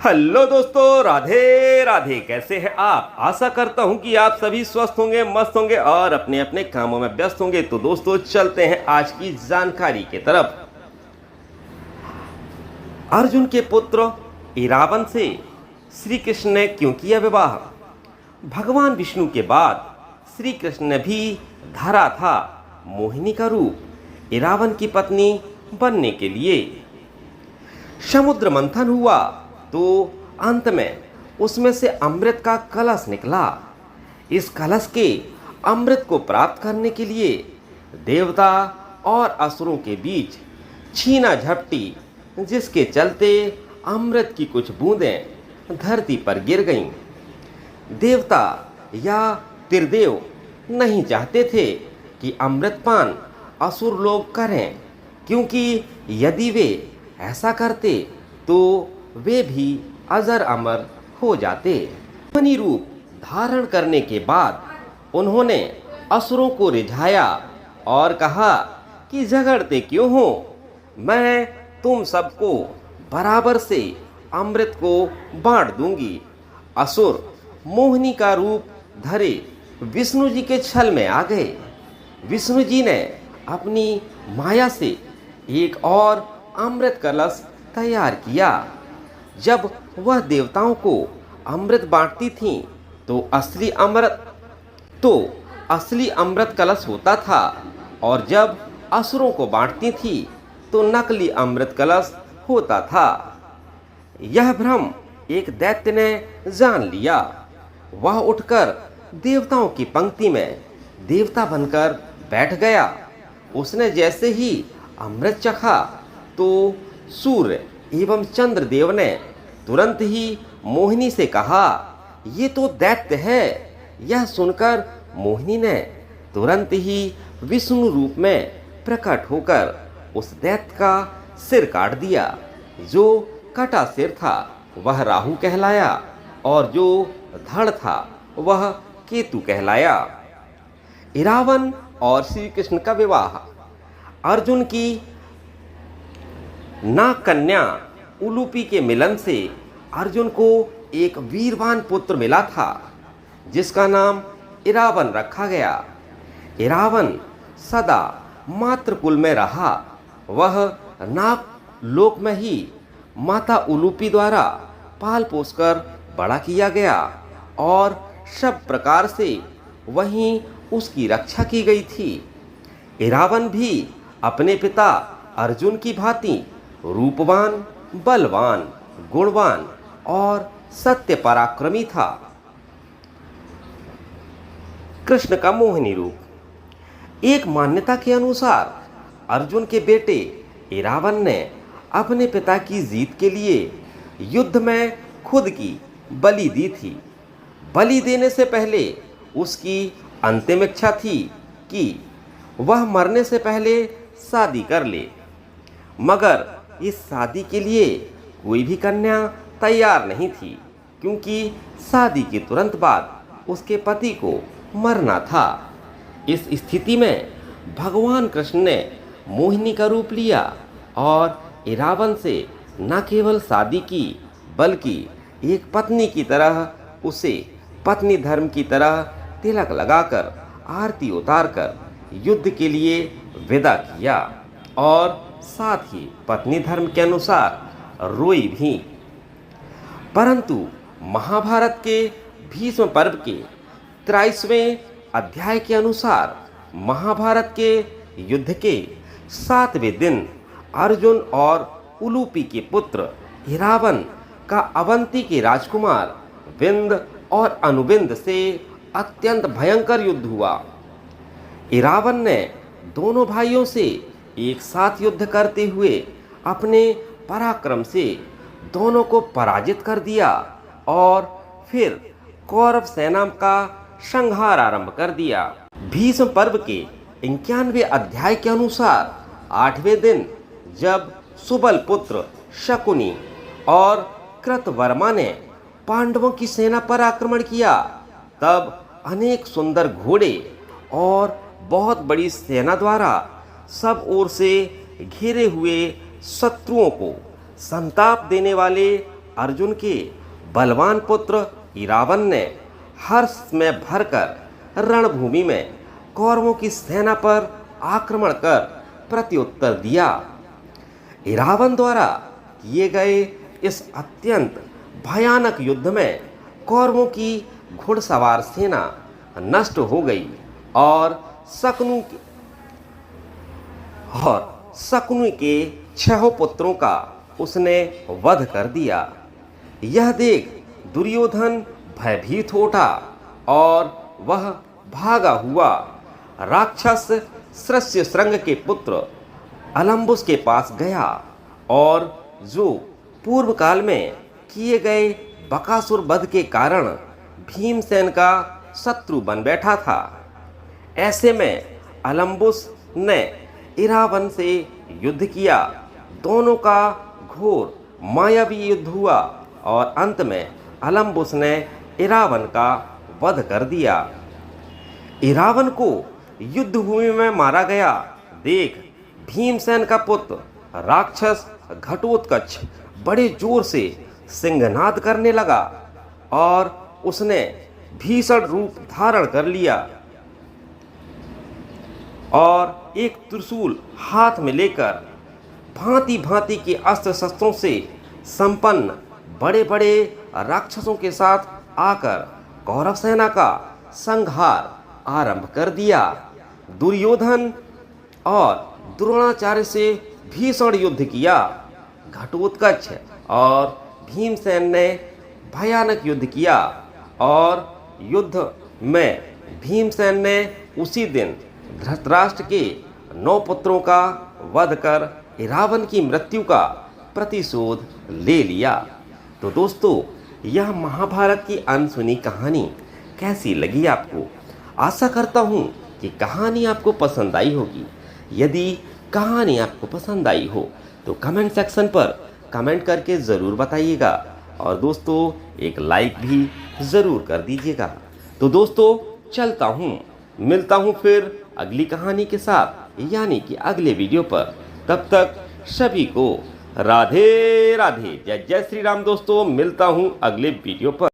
Hello दोस्तों, राधे राधे। कैसे हैं आप? आशा करता हूं कि आप सभी स्वस्थ होंगे, मस्त होंगे और अपने अपने कामों में व्यस्त होंगे। तो दोस्तों, चलते हैं आज की जानकारी की तरफ। अर्जुन के पुत्र इरावन से श्री कृष्ण ने क्यों किया विवाह? भगवान विष्णु के बाद श्री कृष्ण ने भी धरा था मोहिनी का रूप इरावन की पत्नी बनने के लिए। समुद्र मंथन हुआ तो अंत में उसमें से अमृत का कलश निकला। इस कलश के अमृत को प्राप्त करने के लिए देवता और असुरों के बीच छीना झपटी, जिसके चलते अमृत की कुछ बूंदें धरती पर गिर गईं। देवता या त्रिदेव नहीं चाहते थे कि अमृतपान असुर लोग करें, क्योंकि यदि वे ऐसा करते तो वे भी अजर अमर हो जाते। मोहिनी रूप धारण करने के बाद उन्होंने असुरों को रिझाया और कहा कि झगड़ते क्यों हो, मैं तुम सबको बराबर से अमृत को बांट दूंगी। असुर मोहिनी का रूप धरे विष्णु जी के छल में आ गए। विष्णु जी ने अपनी माया से एक और अमृत कलश तैयार किया। जब वह देवताओं को अमृत बांटती थीं तो असली अमृत कलश होता था, और जब असुरों को बांटती थी तो नकली अमृत कलश होता था। यह भ्रम एक दैत्य ने जान लिया। वह उठकर देवताओं की पंक्ति में देवता बनकर बैठ गया। उसने जैसे ही अमृत चखा तो सूर्य एवं चंद्रदेव ने तुरंत ही मोहिनी से कहा, ये तो दैत्य है। यह सुनकर मोहिनी ने तुरंत ही विष्णु रूप में प्रकट होकर उस दैत्य का सिर काट दिया। जो कटा सिर था वह राहु कहलाया, और जो धड़ था वह केतु कहलाया। इरावन और श्री कृष्ण का विवाह। अर्जुन की नाग कन्या उलूपी के मिलन से अर्जुन को एक वीरवान पुत्र मिला था, जिसका नाम इरावन रखा गया। इरावन सदा मातृकुल में रहा। वह नाग लोक में ही माता उलूपी द्वारा पाल पोसकर बड़ा किया गया, और सब प्रकार से वहीं उसकी रक्षा की गई थी। इरावन भी अपने पिता अर्जुन की भांति रूपवान, बलवान, गुणवान और सत्य पराक्रमी था। कृष्ण का मोहिनी रूप। एक मान्यता के अनुसार अर्जुन के बेटे इरावन ने अपने पिता की जीत के लिए युद्ध में खुद की बलि दी थी। बलि देने से पहले उसकी अंतिम इच्छा थी कि वह मरने से पहले शादी कर ले, मगर इस शादी के लिए कोई भी कन्या तैयार नहीं थी, क्योंकि शादी के तुरंत बाद उसके पति को मरना था। इस स्थिति में भगवान कृष्ण ने मोहिनी का रूप लिया और इरावन से न केवल शादी की, बल्कि एक पत्नी की तरह उसे पत्नी धर्म की तरह तिलक लगाकर आरती उतारकर युद्ध के लिए विदा किया, और साथ ही पत्नी धर्म के अनुसार रोई भी। परंतु महाभारत के भीष्म पर्व के 23वें अध्याय के अनुसार महाभारत के युद्ध के 7वें दिन अर्जुन और उलूपी के पुत्र इरावन का अवंती के राजकुमार विंद और अनुविंद से अत्यंत भयंकर युद्ध हुआ। इरावन ने दोनों भाइयों से एक साथ युद्ध करते हुए अपने पराक्रम से दोनों को पराजित कर दिया, और फिर कौरव सेना का संहार आरंभ कर दिया। भीष्म पर्व के 91वें अध्याय के अनुसार 8वें दिन जब सुबल पुत्र शकुनी और कृतवर्मा ने पांडवों की सेना पर आक्रमण किया, तब अनेक सुंदर घोड़े और बहुत बड़ी सेना द्वारा सब ओर से घिरे हुए शत्रुओं को संताप देने वाले अर्जुन के बलवान पुत्र इरावन ने हर्ष में भरकर रणभूमि में कौरवों की सेना पर आक्रमण कर प्रत्युत्तर दिया। इरावन द्वारा किए गए इस अत्यंत भयानक युद्ध में कौरवों की घुड़सवार सेना नष्ट हो गई और शकुनि के 6 पुत्रों का उसने वध कर दिया। यह देख दुर्योधन भयभीत हो उठा और वह भागा हुआ राक्षस शृंग के पुत्र अलम्बुस के पास गया और जो पूर्व काल में किए गए बकासुर वध के कारण भीमसेन का शत्रु बन बैठा था। ऐसे में अलम्बुस ने इरावन से युद्ध किया। दोनों का घोर मायावी युद्ध हुआ और अंत में अलम्बुस ने इरावन का वध कर दिया। इरावन को युद्ध भूमि में मारा गया देख भीमसेन का पुत्र राक्षस घटोत्कच बड़े जोर से सिंहनाद करने लगा और उसने भीषण रूप धारण कर लिया और एक त्रिशूल हाथ में लेकर भांति भांति के अस्त्र शस्त्रों से संपन्न बड़े बड़े राक्षसों के साथ आकर कौरव सेना का संहार आरंभ कर दिया। दुर्योधन और द्रोणाचार्य से भीषण युद्ध किया। घटोत्कच और भीमसेन ने भयानक युद्ध किया और युद्ध में भीमसेन ने उसी दिन धृतराष्ट्र के 9 पुत्रों का वध कर इरावन की मृत्यु का प्रतिशोध ले लिया। तो दोस्तों, यह महाभारत की अनसुनी कहानी कैसी लगी आपको? आशा करता हूँ कि कहानी आपको पसंद आई होगी। यदि कहानी आपको पसंद आई हो तो कमेंट सेक्शन पर कमेंट करके ज़रूर बताइएगा और दोस्तों एक लाइक भी ज़रूर कर दीजिएगा। तो दोस्तों चलता हूँ, मिलता हूँ फिर अगली कहानी के साथ, यानी कि अगले वीडियो पर। तब तक सभी को राधे राधे, जय जय श्री राम। दोस्तों मिलता हूँ अगले वीडियो पर।